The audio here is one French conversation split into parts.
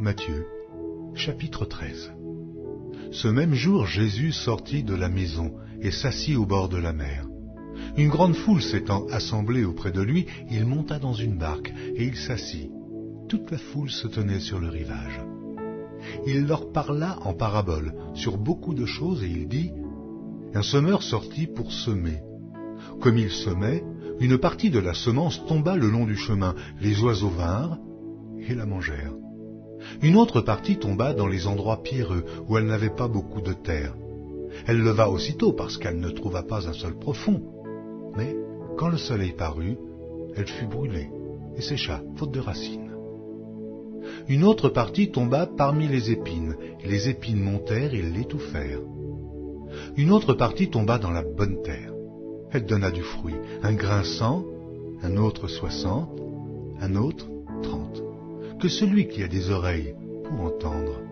Matthieu, chapitre 13. Ce même jour, Jésus sortit de la maison et s'assit au bord de la mer. Une grande foule s'étant assemblée auprès de lui, il monta dans une barque et il s'assit. Toute la foule se tenait sur le rivage. Il leur parla en paraboles sur beaucoup de choses et il dit : Un semeur sortit pour semer. Comme il semait, une partie de la semence tomba le long du chemin. Les oiseaux vinrent et la mangèrent. Une autre partie tomba dans les endroits pierreux, où elle n'avait pas beaucoup de terre. Elle leva aussitôt parce qu'elle ne trouva pas un sol profond. Mais, quand le soleil parut, elle fut brûlée et sécha, faute de racines. Une autre partie tomba parmi les épines, et les épines montèrent et l'étouffèrent. Une autre partie tomba dans la bonne terre. Elle donna du fruit, un grain 100, un autre 60, un autre 30. Que celui qui a des oreilles pour entendre,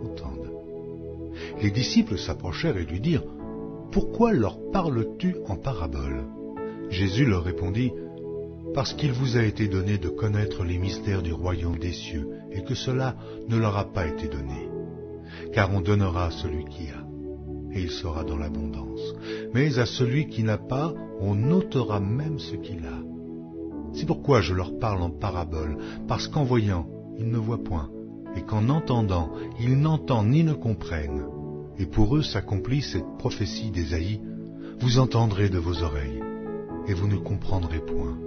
entende. Les disciples s'approchèrent et lui dirent : Pourquoi leur parles-tu en paraboles ? Jésus leur répondit : Parce qu'il vous a été donné de connaître les mystères du royaume des cieux, et que cela ne leur a pas été donné. Car on donnera à celui qui a, et il sera dans l'abondance. Mais à celui qui n'a pas, on ôtera même ce qu'il a. C'est pourquoi je leur parle en paraboles, parce qu'en voyant, ils ne voient point, et qu'en entendant, ils n'entendent ni ne comprennent. Et pour eux s'accomplit cette prophétie d'Ésaïe : Vous entendrez de vos oreilles, et vous ne comprendrez point.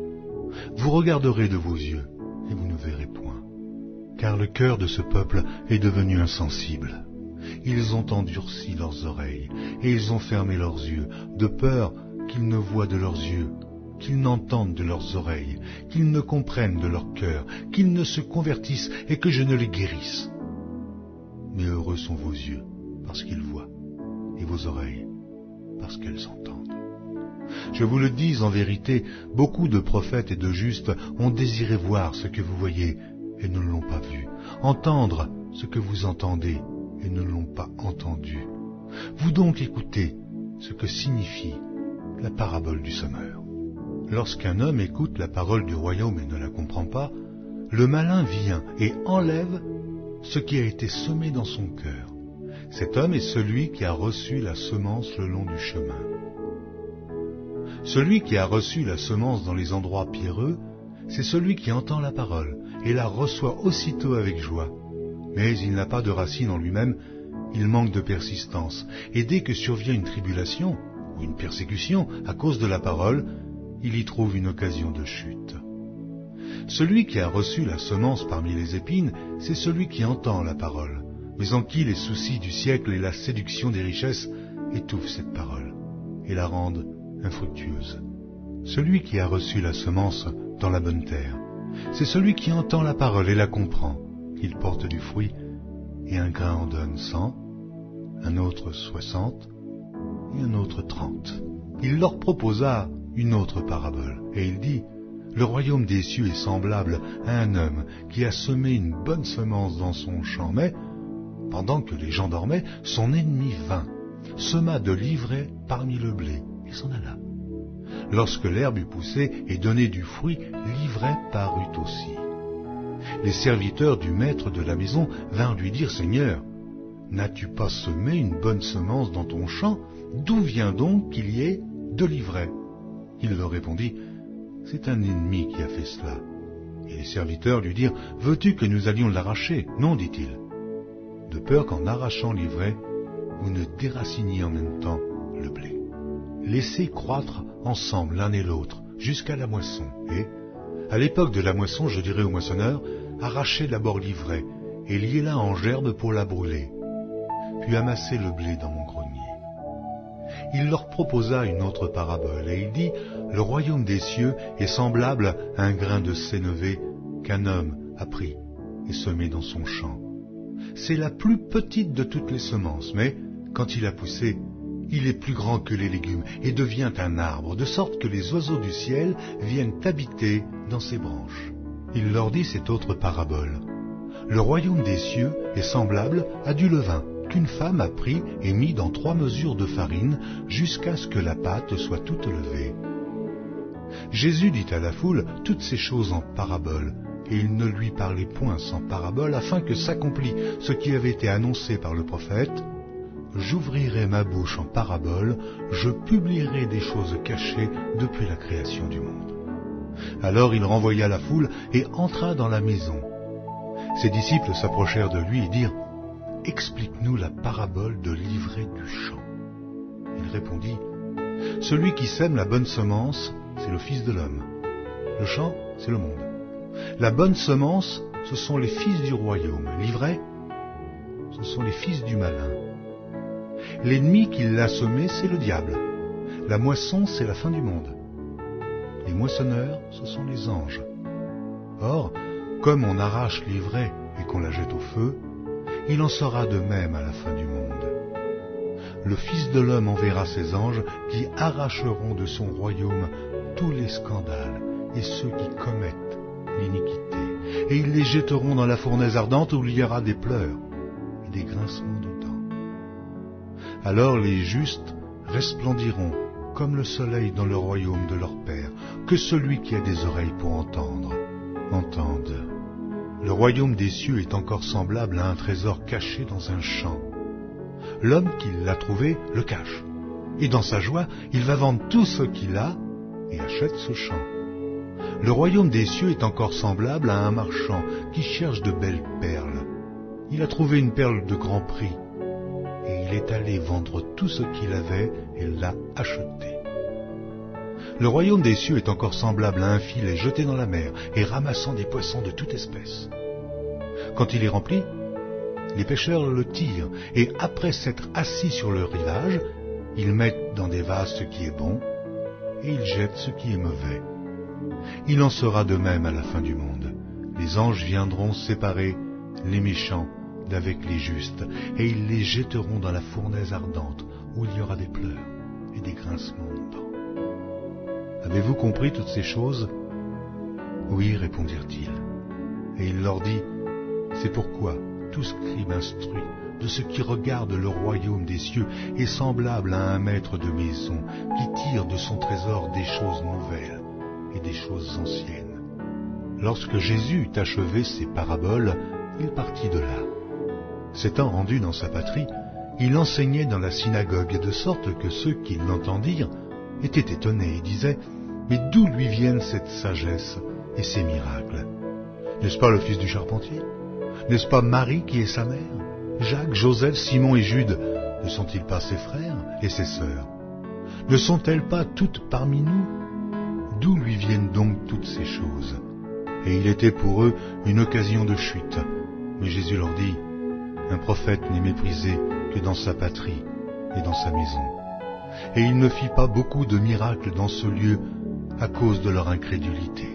Vous regarderez de vos yeux, et vous ne verrez point. Car le cœur de ce peuple est devenu insensible. Ils ont endurci leurs oreilles, et ils ont fermé leurs yeux, de peur qu'ils ne voient de leurs yeux, qu'ils n'entendent de leurs oreilles, qu'ils ne comprennent de leur cœur, qu'ils ne se convertissent et que je ne les guérisse. Mais heureux sont vos yeux, parce qu'ils voient, et vos oreilles, parce qu'elles entendent. Je vous le dis en vérité, beaucoup de prophètes et de justes ont désiré voir ce que vous voyez et ne l'ont pas vu, entendre ce que vous entendez et ne l'ont pas entendu. Vous donc écoutez ce que signifie la parabole du semeur. Lorsqu'un homme écoute la parole du royaume et ne la comprend pas, le malin vient et enlève ce qui a été semé dans son cœur. Cet homme est celui qui a reçu la semence le long du chemin. Celui qui a reçu la semence dans les endroits pierreux, c'est celui qui entend la parole et la reçoit aussitôt avec joie. Mais il n'a pas de racine en lui-même, il manque de persistance, et dès que survient une tribulation ou une persécution à cause de la parole, il y trouve une occasion de chute. Celui qui a reçu la semence parmi les épines, c'est celui qui entend la parole, mais en qui les soucis du siècle et la séduction des richesses étouffent cette parole et la rendent infructueuse. Celui qui a reçu la semence dans la bonne terre, c'est celui qui entend la parole et la comprend. Il porte du fruit, et un grain en donne 100, un autre 60, et un autre 30. Il leur proposa une autre parabole, et il dit : Le royaume des cieux est semblable à un homme qui a semé une bonne semence dans son champ, mais, pendant que les gens dormaient, son ennemi vint, sema de l'ivraie parmi le blé, et s'en alla. Lorsque l'herbe eut poussé et donné du fruit, l'ivraie parut aussi. Les serviteurs du maître de la maison vinrent lui dire : Seigneur, n'as-tu pas semé une bonne semence dans ton champ ? D'où vient donc qu'il y ait de l'ivraie ? Il leur répondit : C'est un ennemi qui a fait cela. Et les serviteurs lui dirent : Veux-tu que nous allions l'arracher ? Non, dit-il, de peur qu'en arrachant l'ivraie, vous ne déraciniez en même temps le blé. Laissez croître ensemble l'un et l'autre jusqu'à la moisson. Et, à l'époque de la moisson, je dirai au moissonneur : Arrachez d'abord l'ivraie et liez-la en gerbe pour la brûler, puis amassez le blé dans mon grenier. Il leur proposa une autre parabole, et il dit : Le royaume des cieux est semblable à un grain de sénévé qu'un homme a pris et semé dans son champ. C'est la plus petite de toutes les semences, mais, quand il a poussé, il est plus grand que les légumes et devient un arbre, de sorte que les oiseaux du ciel viennent habiter dans ses branches. Il leur dit cette autre parabole : Le royaume des cieux est semblable à du levain qu'une femme a pris et mis dans 3 mesures de farine jusqu'à ce que la pâte soit toute levée. Jésus dit à la foule toutes ces choses en paraboles, et il ne lui parlait point sans parabole, afin que s'accomplît ce qui avait été annoncé par le prophète. J'ouvrirai ma bouche en parabole, je publierai des choses cachées depuis la création du monde. Alors il renvoya la foule et entra dans la maison. Ses disciples s'approchèrent de lui et dirent, « Explique-nous la parabole de l'ivraie du champ. » Il répondit, « Celui qui sème la bonne semence, c'est le Fils de l'homme. Le champ, c'est le monde. La bonne semence, ce sont les fils du royaume. L'ivraie, ce sont les fils du malin. L'ennemi qui l'a semé, c'est le diable. La moisson, c'est la fin du monde. Les moissonneurs, ce sont les anges. Or, comme on arrache l'ivraie et qu'on la jette au feu, il en sera de même à la fin du monde. Le Fils de l'homme enverra ses anges qui arracheront de son royaume tous les scandales et ceux qui commettent l'iniquité, et ils les jetteront dans la fournaise ardente où il y aura des pleurs et des grincements de dents. Alors les justes resplendiront comme le soleil dans le royaume de leur Père. Que celui qui a des oreilles pour entendre, entende. Le royaume des cieux est encore semblable à un trésor caché dans un champ. L'homme qui l'a trouvé le cache, et dans sa joie, il va vendre tout ce qu'il a et achète ce champ. Le royaume des cieux est encore semblable à un marchand qui cherche de belles perles. Il a trouvé une perle de grand prix, et il est allé vendre tout ce qu'il avait et l'a acheté. Le royaume des cieux est encore semblable à un filet jeté dans la mer et ramassant des poissons de toute espèce. Quand il est rempli, les pêcheurs le tirent, et après s'être assis sur le rivage, ils mettent dans des vases ce qui est bon, et ils jettent ce qui est mauvais. Il en sera de même à la fin du monde. Les anges viendront séparer les méchants d'avec les justes, et ils les jetteront dans la fournaise ardente, où il y aura des pleurs et des grincements de dents. Avez-vous compris toutes ces choses? Oui, répondirent-ils. Et il leur dit, c'est pourquoi tout scribe instruit de ce qui regarde le royaume des cieux est semblable à un maître de maison qui tire de son trésor des choses nouvelles et des choses anciennes. Lorsque Jésus eut achevé ses paraboles, il partit de là. S'étant rendu dans sa patrie, il enseignait dans la synagogue, de sorte que ceux qui l'entendirent étaient étonnés et disaient, « Mais d'où lui viennent cette sagesse et ces miracles? N'est-ce pas le fils du charpentier? N'est-ce pas Marie qui est sa mère? Jacques, Joseph, Simon et Jude, ne sont-ils pas ses frères et ses sœurs? Ne sont-elles pas toutes parmi nous? D'où lui viennent donc toutes ces choses? » Et il était pour eux une occasion de chute. Mais Jésus leur dit, « Un prophète n'est méprisé que dans sa patrie et dans sa maison. » Et il ne fit pas beaucoup de miracles dans ce lieu à cause de leur incrédulité.